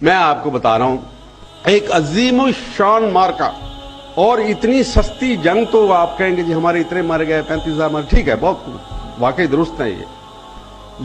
میں آپ کو بتا رہا ہوں ایک عظیم الشان مارکا اور اتنی سستی جنگ، تو آپ کہیں گے جی ہمارے اتنے مر گئے 35,000 مر، ٹھیک ہے، بہت واقعی درست ہے یہ،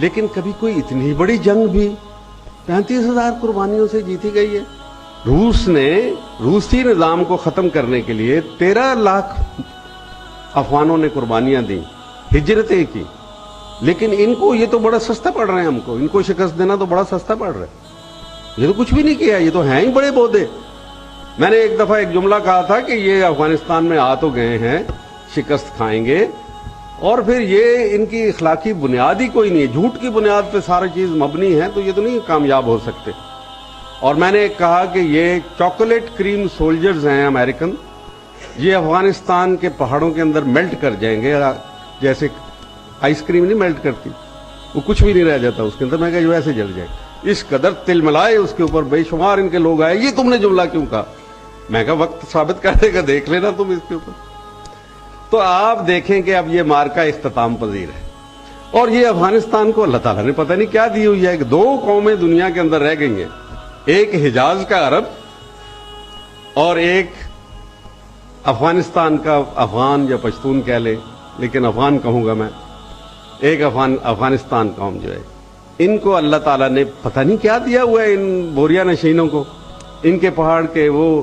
لیکن کبھی کوئی اتنی بڑی جنگ بھی 35,000 قربانیوں سے جیتی گئی ہے؟ روس نے روسی نظام کو ختم کرنے کے لیے 13 لاکھ افغانوں نے قربانیاں دیں، ہجرتیں کی، لیکن ان کو یہ تو بڑا سستا پڑ رہا ہے، ہم کو ان کو شکست دینا تو بڑا سستا پڑ رہا ہے، یہ تو کچھ بھی نہیں کیا، یہ تو ہیں ہی بڑے بودے۔ میں نے ایک دفعہ ایک جملہ کہا تھا کہ یہ افغانستان میں آ تو گئے ہیں، شکست کھائیں گے، اور پھر یہ ان کی اخلاقی بنیاد ہی کوئی نہیں ہے، جھوٹ کی بنیاد پہ ساری چیز مبنی ہے، تو یہ تو نہیں کامیاب ہو سکتے۔ اور میں نے کہا کہ یہ چاکلیٹ کریم سولجرز ہیں امریکن، یہ افغانستان کے پہاڑوں کے اندر میلٹ کر جائیں گے، جیسے آئس کریم نہیں میلٹ کرتی، وہ کچھ بھی نہیں رہ جاتا اس کے اندر، میں کہا جو ایسے جل جائے، اس قدر تل ملائے اس کے اوپر، بے شمار ان کے لوگ آئے، یہ تم نے جملہ کیوں کہا؟ میں کہا وقت ثابت کرنے کا دیکھ لینا تم اس کے اوپر۔ تو آپ دیکھیں کہ اب یہ مارکا اختتام پذیر ہے، اور یہ افغانستان کو اللہ تعالیٰ نے پتہ نہیں کیا دی ہوئی ہے کہ 2 قومیں دنیا کے اندر رہ گئی ہیں، ایک حجاز کا عرب اور ایک افغانستان کا افغان یا پشتون کہہ لے، لیکن افغان کہوں گا میں، ایک افغانستان قوم جو ہے، ان کو اللہ تعالیٰ نے پتہ نہیں کیا دیا ہوا ہے، ان بوریا نشینوں کو، ان کے پہاڑ کے وہ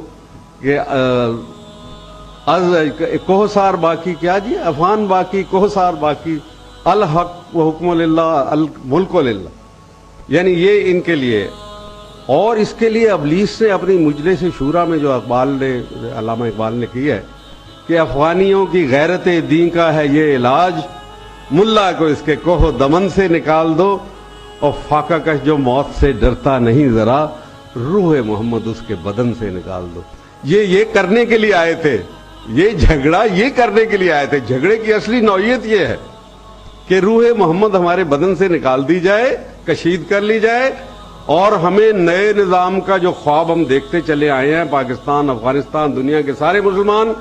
کوہسار باقی، کیا جی افغان باقی کوہسار باقی، الحق و حکم للہ الملک للہ، یعنی یہ ان کے لیے۔ اور اس کے لیے ابلیس نے اپنی مجلس شورا میں جو علامہ اقبال نے کی ہے کہ افغانیوں کی غیرت دین کا ہے یہ علاج، ملا کو اس کے کوہ دمن سے نکال دو، اور فاقہ کش جو موت سے ڈرتا نہیں ذرا، روح محمد اس کے بدن سے نکال دو۔ یہ کرنے کے لیے آئے تھے، یہ جھگڑا یہ کرنے کے لیے آئے تھے۔ جھگڑے کی اصلی نوعیت یہ ہے کہ روح محمد ہمارے بدن سے نکال دی جائے، کشید کر لی جائے، اور ہمیں نئے نظام کا جو خواب ہم دیکھتے چلے آئے ہیں، پاکستان، افغانستان، دنیا کے سارے مسلمان،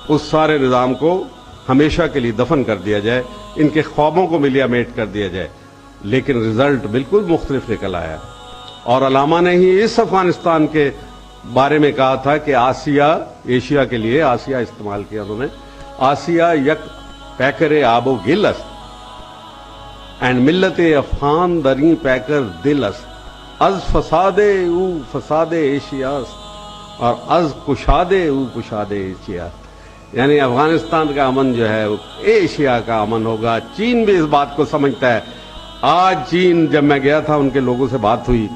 اس سارے نظام کو ہمیشہ کے لیے دفن کر دیا جائے، ان کے خوابوں کو ملیا میٹ کر دیا جائے۔ لیکن رزلٹ بالکل مختلف نکل آیا، اور علامہ نے ہی اس افغانستان کے بارے میں کہا تھا کہ آسیہ، ایشیا کے لیے آسیہ استعمال کیا انہوں نے، آسیہ یک پیکر آب و گل است اینڈ ملت افغان دریں پیکر دل است، از فساد او فساد ایشیا است اور از کشاد او کشاد ایشیا است، یعنی افغانستان کا امن جو ہے وہ ایشیا کا امن ہوگا۔ چین بھی اس بات کو سمجھتا ہے۔ آج چین، جب میں گیا تھا ان کے لوگوں سے بات ہوئی،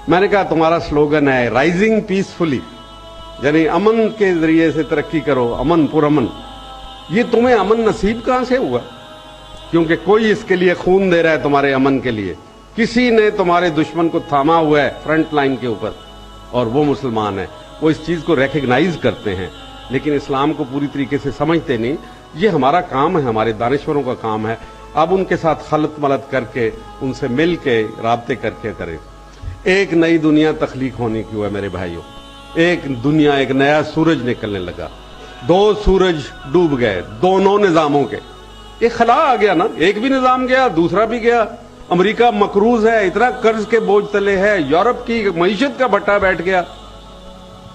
میں نے کہا تمہارا سلوگن ہے رائزنگ پیسفلی، یعنی امن کے ذریعے سے ترقی کرو، امن پرامن۔ یہ تمہیں امن نصیب کہاں سے ہوا؟ کیونکہ کوئی اس کے لیے خون دے رہا ہے تمہارے امن کے لیے، کسی نے تمہارے دشمن کو تھاما ہوا ہے فرنٹ لائن کے اوپر، اور وہ مسلمان ہیں، وہ اس چیز کو ریکگنائز کرتے ہیں، لیکن اسلام کو پوری طریقے سے سمجھتے نہیں۔ یہ ہمارا کام ہے، ہمارے دانشوروں کا کام ہے، اب ان کے ساتھ خلط ملط کر کے، ان سے مل کے رابطے کر کے کریں۔ ایک نئی دنیا تخلیق ہونے کی ہے میرے بھائیوں، ایک دنیا، ایک نیا سورج نکلنے لگا۔ 2 سورج ڈوب گئے دونوں نظاموں کے، ایک خلا آ گیا نا، ایک بھی نظام گیا دوسرا بھی گیا۔ امریکہ مقروض ہے، اتنا قرض کے بوجھ تلے ہے، یورپ کی معیشت کا بھٹا بیٹھ گیا،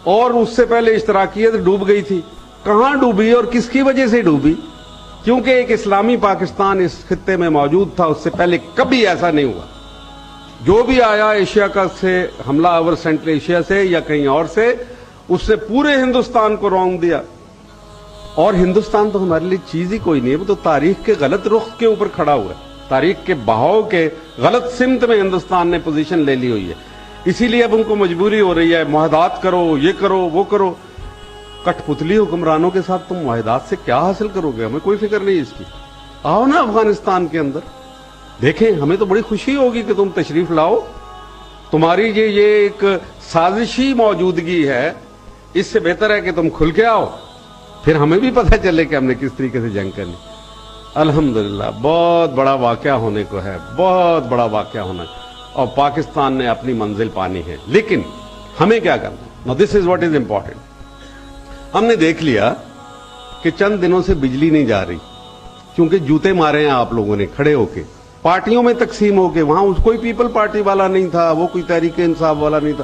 اور اس سے پہلے اشتراکیت ڈوب گئی تھی۔ کہاں ڈوبی اور کس کی وجہ سے ڈوبی؟ کیونکہ ایک اسلامی پاکستان اس خطے میں موجود تھا، اس سے پہلے کبھی ایسا نہیں ہوا۔ جو بھی آیا ایشیا کا سے حملہ آور سینٹرل ایشیا سے یا کہیں اور سے، اس نے پورے ہندوستان کو رونگ دیا، اور ہندوستان تو ہمارے لیے چیز ہی کوئی نہیں ہے، وہ تو تاریخ کے غلط رخ کے اوپر کھڑا ہوا ہے، تاریخ کے بہاؤ کے غلط سمت میں ہندوستان نے پوزیشن لے لی ہوئی ہے۔ اسی لیے اب ان کو مجبوری ہو رہی ہے، معاہدات کرو، یہ کرو وہ کرو۔ کٹ پتلی حکمرانوں کے ساتھ تم معاہدات سے کیا حاصل کرو گے؟ ہمیں کوئی فکر نہیں اس کی۔ آؤ نا افغانستان کے اندر دیکھیں، ہمیں تو بڑی خوشی ہوگی کہ تم تشریف لاؤ، تمہاری یہ ایک سازشی موجودگی ہے، اس سے بہتر ہے کہ تم کھل کے آؤ، پھر ہمیں بھی پتہ چلے کہ ہم نے کس طریقے سے جنگ کرنی۔ الحمدللہ بہت بڑا واقعہ ہونے کو ہے، بہت بڑا واقعہ ہونا ہے، اور پاکستان نے اپنی منزل پانی ہے، لیکن ہمیں کیا کرنا؟ Now this is what is important۔ ہم نے دیکھ لیا کہ چند دنوں سے بجلی نہیں جا رہی، کیونکہ جوتے مارے ہیں آپ لوگوں نے کھڑے ہو کے، پارٹیوں میں تقسیم ہو کے، وہاں کوئی پیپل پارٹی والا نہیں تھا، وہ کوئی تحریک انصاف والا نہیں تھا،